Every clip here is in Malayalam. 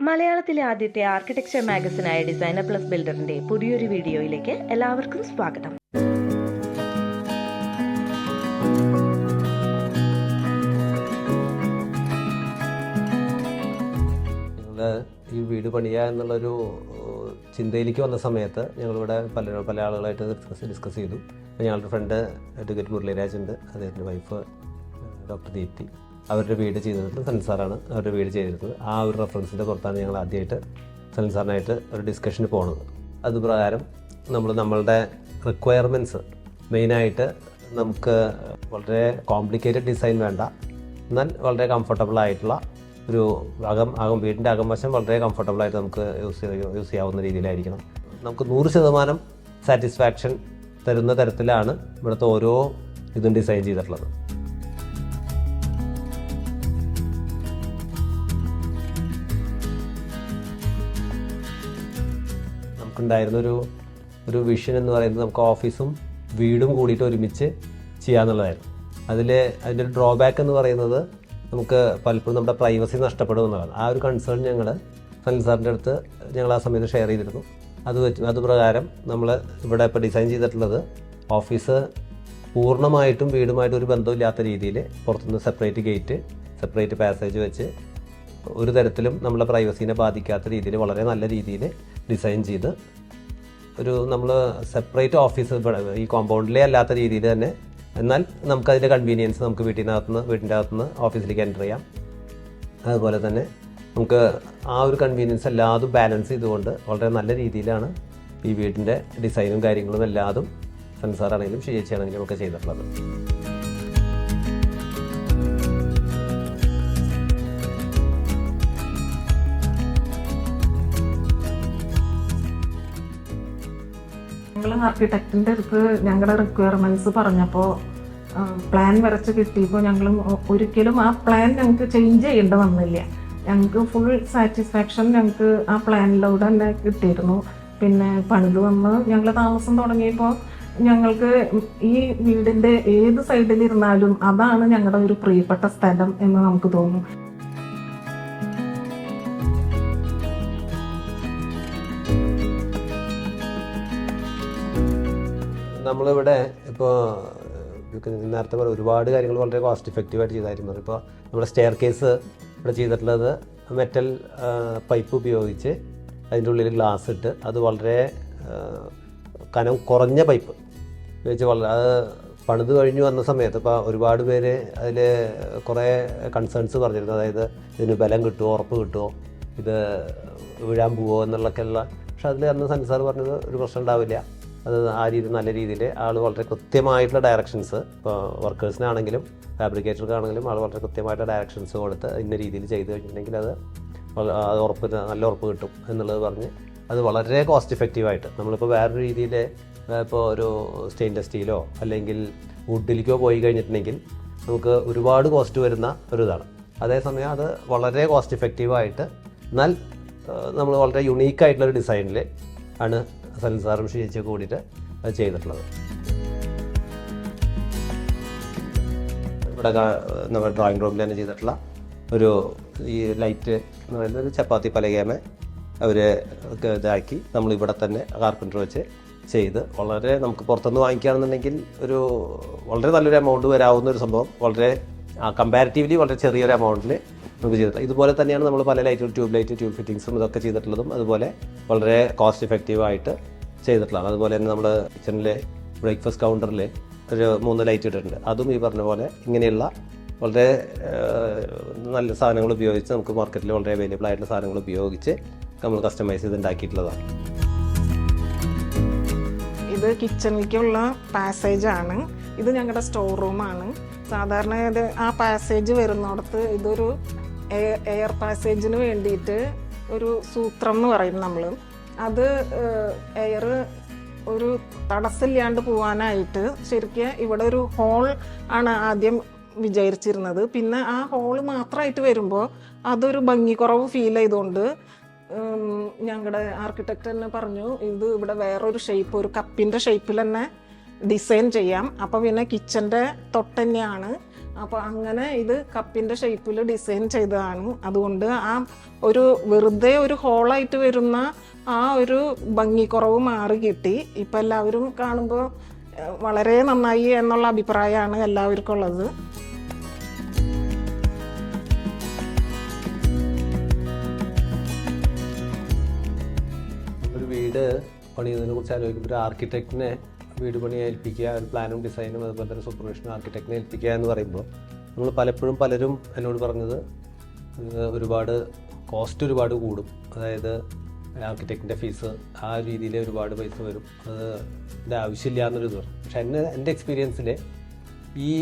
മലയാളത്തിലെ ആദ്യത്തെ ആർക്കിടെക്ചർ മാഗസിനായ ഡിസൈനർ പ്ലസ് ബിൽഡറിന്റെ പുതിയൊരു വീഡിയോയിലേക്ക് എല്ലാവർക്കും സ്വാഗതം. ഈ വീട് പണിയുക എന്നുള്ളൊരു ചിന്തയിലേക്ക് വന്ന സമയത്ത് ഞങ്ങളിവിടെ പല ആളുകളായിട്ട് ഡിസ്കസ് ചെയ്തു. അപ്പോൾ ഞങ്ങളുടെ ഫ്രണ്ട് അഡ്വക്കേറ്റ് മുരളീരാജ് ഉണ്ട്, അദ്ദേഹത്തിൻ്റെ വൈഫ് ഡോക്ടർ ദീപ്തി. അവരുടെ വീട് ചെയ്തിരുന്നത് സനിൽ സാറാണ് അവരുടെ വീട് ചെയ്തിരുന്നത്. ആ ഒരു റെഫറൻസിൻ്റെ പുറത്താണ് ഞങ്ങൾ ആദ്യമായിട്ട് സനിൽ സാറിനായിട്ട് ഒരു ഡിസ്കഷന് പോകുന്നത്. അതുപ്രകാരം നമ്മളുടെ റിക്വയർമെൻറ്റ്സ് മെയിനായിട്ട് നമുക്ക് വളരെ കോംപ്ലിക്കേറ്റഡ് ഡിസൈൻ വേണ്ട, എന്നാൽ വളരെ കംഫർട്ടബിൾ ആയിട്ടുള്ള ഒരു വീടിൻ്റെ അകംവശം വളരെ കംഫർട്ടബിളായിട്ട് നമുക്ക് യൂസ് ചെയ്യാവുന്ന രീതിയിലായിരിക്കണം. നമുക്ക് 100% സാറ്റിസ്ഫാക്ഷൻ തരുന്ന തരത്തിലാണ് ഇവിടുത്തെ ഓരോ ഇതും ഡിസൈൻ ചെയ്തിട്ടുള്ളത്. നമുക്കുണ്ടായിരുന്ന ഒരു വിഷൻ എന്ന് പറയുന്നത് നമുക്ക് ഓഫീസും വീടും കൂടിയിട്ട് ഒരുമിച്ച് ചെയ്യാന്നുള്ളതായിരുന്നു. അതിൻ്റെ ഒരു ഡ്രോബാക്ക് എന്ന് പറയുന്നത് നമുക്ക് പലപ്പോഴും നമ്മുടെ പ്രൈവസി നഷ്ടപ്പെടുമെന്നതാണ്. ആ ഒരു കൺസേൺ ഞങ്ങൾ സനിൽ സാറിൻ്റെ അടുത്ത് ഞങ്ങൾ ആ സമയത്ത് ഷെയർ ചെയ്തിരുന്നു. അതുപ്രകാരം നമ്മൾ ഇവിടെ ഇപ്പോൾ ഡിസൈൻ ചെയ്തിട്ടുള്ളത് ഓഫീസ് പൂർണ്ണമായിട്ടും വീടുമായിട്ടും ഒരു ബന്ധമില്ലാത്ത രീതിയിൽ പുറത്തുനിന്ന് സെപ്പറേറ്റ് ഗേറ്റ്, സെപ്പറേറ്റ് പാസേജ് വെച്ച് ഒരു തരത്തിലും നമ്മളെ പ്രൈവസീനെ ബാധിക്കാത്ത രീതിയിൽ വളരെ നല്ല രീതിയിൽ ഡിസൈൻ ചെയ്ത് നമ്മൾ സെപ്പറേറ്റ് ഓഫീസ് ഈ കോമ്പൗണ്ടിലേ അല്ലാത്ത രീതിയിൽ തന്നെ, എന്നാൽ നമുക്കതിൻ്റെ കൺവീനിയൻസ് നമുക്ക് വീട്ടിൻ്റെ അകത്തുനിന്ന് ഓഫീസിലേക്ക് എൻ്റർ ചെയ്യാം. അതുപോലെ തന്നെ നമുക്ക് ആ ഒരു കൺവീനിയൻസ് എല്ലാതും ബാലൻസ് ചെയ്തുകൊണ്ട് വളരെ നല്ല രീതിയിലാണ് ഈ വീടിൻ്റെ ഡിസൈനും കാര്യങ്ങളും എല്ലാതും സൻസാറാണെങ്കിലും ഷിയേച്ചിയാണെങ്കിലും ഒക്കെ ചെയ്തിട്ടുള്ളത്. ഞങ്ങൾ ആർക്കിടെക്റ്റിൻ്റെ അടുത്ത് ഞങ്ങളുടെ റിക്വയർമെൻറ്റ്സ് പറഞ്ഞപ്പോൾ പ്ലാൻ വരച്ച് കിട്ടിയപ്പോൾ ഞങ്ങൾ ഒരിക്കലും ആ പ്ലാൻ ഞങ്ങൾക്ക് ചേഞ്ച് ചെയ്യേണ്ടി വന്നില്ല. ഞങ്ങൾക്ക് ഫുൾ സാറ്റിസ്ഫാക്ഷൻ ഞങ്ങൾക്ക് ആ പ്ലാനിലൂടെ തന്നെ കിട്ടിയിരുന്നു. പിന്നെ പണിത് വന്ന് ഞങ്ങൾ താമസം തുടങ്ങിയപ്പോൾ ഞങ്ങൾക്ക് ഈ വീടിൻ്റെ ഏത് സൈഡിലിരുന്നാലും അതാണ് ഞങ്ങളുടെ ഒരു പ്രിയപ്പെട്ട സ്ഥലം എന്ന് നമുക്ക് തോന്നും. നമ്മളിവിടെ ഇപ്പോൾ നേരത്തെ പോലെ ഒരുപാട് കാര്യങ്ങൾ വളരെ കോസ്റ്റ് ഇഫക്റ്റീവായിട്ട് ചെയ്തായിരുന്നു. ഇപ്പോൾ നമ്മുടെ സ്റ്റെയർ കേസ് ഇവിടെ ചെയ്തിട്ടുള്ളത് മെറ്റൽ പൈപ്പ് ഉപയോഗിച്ച് അതിൻ്റെ ഉള്ളിൽ ഗ്ലാസ് ഇട്ട് അത് വളരെ കനം കുറഞ്ഞ പൈപ്പ് ഉപയോഗിച്ച് അത് പണിത് കഴിഞ്ഞു വന്ന സമയത്ത് ഇപ്പോൾ ഒരുപാട് പേര് അതിൽ കുറേ കൺസേൺസ് പറഞ്ഞിരുന്നു. അതായത് ഇതിന് ബലം കിട്ടുമോ, ഉറപ്പ് കിട്ടുമോ, ഇത് വീഴാൻ പോവോ എന്നുള്ളതൊക്കെയുള്ള. പക്ഷെ അതിൽ അന്ന് സൻസാർ പറഞ്ഞത് ഒരു പ്രശ്നം ഉണ്ടാവില്ല, അത് ആ രീതിയിൽ നല്ല രീതിയിൽ ആൾ വളരെ കൃത്യമായിട്ടുള്ള ഡയറക്ഷൻസ്, ഇപ്പോൾ വർക്കേഴ്സിനാണെങ്കിലും ഫാബ്രിക്കേറ്റർക്കാണെങ്കിലും ആൾ വളരെ കൃത്യമായിട്ടുള്ള ഡയറക്ഷൻസ് കൊടുത്ത് ഇന്ന രീതിയിൽ ചെയ്ത് കഴിഞ്ഞിട്ടുണ്ടെങ്കിൽ അത് നല്ല ഉറപ്പ് കിട്ടും എന്നുള്ളത് പറഞ്ഞ് അത് വളരെ കോസ്റ്റ് ഇഫക്റ്റീവായിട്ട് നമ്മളിപ്പോൾ വേറൊരു രീതിയിൽ ഇപ്പോൾ ഒരു സ്റ്റെയിൻലെസ് സ്റ്റീലോ അല്ലെങ്കിൽ വുഡിലേക്കോ പോയി കഴിഞ്ഞിട്ടുണ്ടെങ്കിൽ നമുക്ക് ഒരുപാട് കോസ്റ്റ് വരുന്ന ഒരു ഇതാണ്. അതേസമയം അത് വളരെ കോസ്റ്റ് ഇഫക്റ്റീവായിട്ട് എന്നാൽ നമ്മൾ വളരെ യുണീക്കായിട്ടുള്ളൊരു ഡിസൈനിൽ ആണ് സനിൽ സാറും ഷിയേച്ചിയൊക്കെ കൂടിയിട്ട് അത് ചെയ്തിട്ടുള്ളത്. ഇവിടെ നമ്മുടെ ഡ്രോയിങ് റൂമിൽ തന്നെ ചെയ്തിട്ടുള്ള ഒരു ഈ ലൈറ്റ് എന്ന് പറയുന്നത് ഒരു ചപ്പാത്തി പലകേമ അവർ ഇതാക്കി നമ്മളിവിടെ തന്നെ കാർപ്പൻറ്റർ വെച്ച് ചെയ്ത് വളരെ നമുക്ക് പുറത്തുനിന്ന് വാങ്ങിക്കുകയാണെന്നുണ്ടെങ്കിൽ വളരെ നല്ലൊരു എമൗണ്ട് വരാവുന്ന ഒരു സംഭവം വളരെ കമ്പാരിറ്റീവ്ലി വളരെ ചെറിയൊരു എമൗണ്ടിൽ നമുക്ക് ചെയ്തിട്ടുള്ളത്. ഇതുപോലെ തന്നെയാണ് നമ്മൾ പല ലൈറ്റുകൾ, ട്യൂബ് ഫിറ്റിങ്സും ഇതൊക്കെ ചെയ്തിട്ടുള്ളതും അതുപോലെ വളരെ കോസ്റ്റ് ഇഫക്റ്റീവായിട്ട് ചെയ്തിട്ടുള്ളതാണ്. അതുപോലെ തന്നെ നമ്മൾ കിച്ചണിലെ ബ്രേക്ക്ഫാസ്റ്റ് കൗണ്ടറിൽ ഒരു 3 ലൈറ്റ് ഇട്ടിട്ടുണ്ട്. അതും ഈ പറഞ്ഞ പോലെ ഇങ്ങനെയുള്ള വളരെ നല്ല സാധനങ്ങൾ ഉപയോഗിച്ച് നമുക്ക് മാർക്കറ്റിൽ വളരെ അവൈലബിൾ ആയിട്ടുള്ള സാധനങ്ങൾ ഉപയോഗിച്ച് നമ്മൾ കസ്റ്റമൈസ് ചെയ്ത് ഉണ്ടാക്കിയിട്ടുള്ളതാണ്. ഇത് കിച്ചണിലേക്കുള്ള പാസേജാണ്. ഇത് ഞങ്ങളുടെ സ്റ്റോർ റൂമാണ്. സാധാരണ ഇത് ആ പാസേജ് വരുന്നിടത്ത് ഇതൊരു എയർ പാസേജിന് വേണ്ടിയിട്ട് ഒരു സൂത്രം എന്ന് പറയും നമ്മൾ. അത് എയർ ഒരു തടസ്സമില്ലാണ്ട് പോകാനായിട്ട് ശരിക്കും ഇവിടെ ഒരു ഹോൾ ആണ് ആദ്യം വിചാരിച്ചിരുന്നത്. പിന്നെ ആ ഹോള് മാത്രമായിട്ട് വരുമ്പോൾ അതൊരു ഭംഗിക്കുറവ് ഫീൽ ചെയ്തുകൊണ്ട് ഞങ്ങളുടെ ആർക്കിടെക്റ്റ് തന്നെ പറഞ്ഞു, ഇത് ഇവിടെ വേറൊരു ഷേപ്പ്, ഒരു കപ്പിൻ്റെ ഷേപ്പിൽ തന്നെ ഡിസൈൻ ചെയ്യാം. അപ്പോൾ പിന്നെ കിച്ചൻ്റെ തൊട്ട് തന്നെയാണ് അപ്പോൾ അങ്ങനെ ഇത് കപ്പിൻ്റെ ഷേപ്പിൽ ഡിസൈൻ ചെയ്തതാണ്. അതുകൊണ്ട് ആ ഒരു വെറുതെ ഒരു ഹോളായിട്ട് വരുന്ന ആ ഒരു ഭംഗിക്കുറവ് മാറി കിട്ടി. ഇപ്പം എല്ലാവരും കാണുമ്പോൾ വളരെ നന്നായി എന്നുള്ള അഭിപ്രായമാണ് എല്ലാവർക്കും ഉള്ളത്. ഒരു വീട് പണിയുന്നതിനെ കുറിച്ച് ആലോചിക്കുമ്പോൾ ഒരു ആർക്കിടെക്റ്റിനെ വീട് പണി ഏൽപ്പിക്കുക, ഒരു പ്ലാനും ഡിസൈനും അതുപോലെ തന്നെ സൂപ്പർവിഷനും ആർക്കിടെക്റ്റിനെ ഏൽപ്പിക്കുക എന്ന് പറയുമ്പോൾ നമ്മൾ പലരും എന്നോട് പറഞ്ഞത് ഒരുപാട് കോസ്റ്റ് ഒരുപാട് കൂടും, അതായത് ആർക്കിടെക്റ്റിൻ്റെ ഫീസ് ആ രീതിയിൽ ഒരുപാട് പൈസ വരും, അതിൻ്റെ ആവശ്യമില്ല എന്നൊരു ഇത് പറഞ്ഞു. പക്ഷെ എൻ്റെ എക്സ്പീരിയൻസിൽ ഈ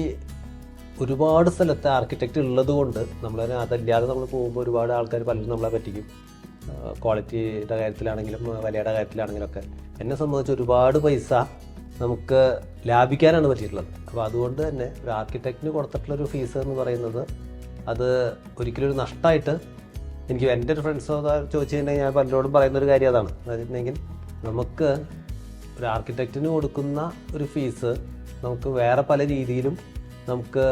ഒരുപാട് സ്ഥലത്ത് ആർക്കിടെക്റ്റ് ഉള്ളത് കൊണ്ട് അതല്ലാതെ നമ്മൾ പോകുമ്പോൾ ഒരുപാട് ആൾക്കാർ പലരും നമ്മളെ പറ്റിക്കും. ക്വാളിറ്റിയുടെ കാര്യത്തിലാണെങ്കിലും വിലയുടെ കാര്യത്തിലാണെങ്കിലൊക്കെ എന്നെ സംബന്ധിച്ച് ഒരുപാട് പൈസ നമുക്ക് ലാഭിക്കാനാണ് പറ്റിയിട്ടുള്ളത്. അപ്പോൾ അതുകൊണ്ട് തന്നെ ഒരു ആർക്കിടെക്റ്റിന് കൊടുത്തിട്ടുള്ളൊരു ഫീസ് എന്ന് പറയുന്നത് അത് ഒരിക്കലും ഒരു നഷ്ടമായിട്ട് എനിക്ക് എൻ്റെ ഒരു ഫ്രണ്ട്സോ ചോദിച്ചു കഴിഞ്ഞാൽ ഞാൻ പലരോടും പറയുന്നൊരു കാര്യം അതാണ്. അതായിട്ടുണ്ടെങ്കിൽ നമുക്ക് ഒരു ആർക്കിടെക്റ്റിന് കൊടുക്കുന്ന ഒരു ഫീസ് നമുക്ക് വേറെ പല രീതിയിലും നമുക്ക്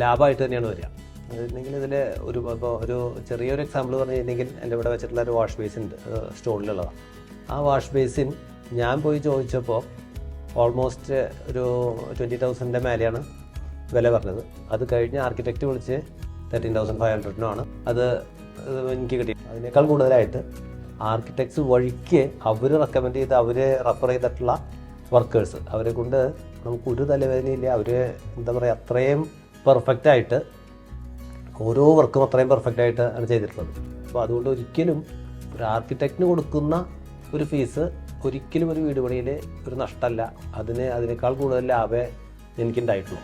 ലാഭമായിട്ട് തന്നെയാണ് വരിക. അതായിട്ടുണ്ടെങ്കിൽ ഇതിൽ ഒരു ചെറിയൊരു എക്സാമ്പിൾ പറഞ്ഞു കഴിഞ്ഞിട്ടുണ്ടെങ്കിൽ എൻ്റെ ഇവിടെ വെച്ചിട്ടുള്ള ഒരു വാഷ് ബേസിൻ ഉണ്ട്, സ്റ്റോണിലുള്ളതാണ്. ആ വാഷ് ബേസിൻ ഞാൻ പോയി ചോദിച്ചപ്പോൾ ഓൾമോസ്റ്റ് ഒരു 20,000 മേലെയാണ് വില പറഞ്ഞത്. അത് കഴിഞ്ഞ് ആർക്കിടെക്റ്റ് വിളിച്ച് 13,500 അത് എനിക്ക് കിട്ടി. അതിനേക്കാൾ കൂടുതലായിട്ട് ആർക്കിടെക്ട്സ് വഴിക്ക് അവർ റെക്കമെൻഡ് ചെയ്ത് അവർ റെഫർ ചെയ്തിട്ടുള്ള വർക്കേഴ്സ്, അവരെ കൊണ്ട് നമുക്കൊരു തലവേദനയില്ല. അവർ എന്താ പറയുക, അത്രയും പെർഫെക്റ്റായിട്ട് ഓരോ വർക്കും അത്രയും പെർഫെക്റ്റായിട്ട് ആണ് ചെയ്തിട്ടുള്ളത്. അപ്പോൾ അതുകൊണ്ട് ഒരിക്കലും ഒരു ആർക്കിടെക്റ്റിന് കൊടുക്കുന്ന ഒരു ഫീസ് ഒരിക്കലും ഒരു വീട് പണിയിൽ ഒരു നഷ്ടമല്ല, അതിനേക്കാൾ കൂടുതൽ ലാഭമേ എനിക്കുണ്ടായിട്ടുള്ളൂ.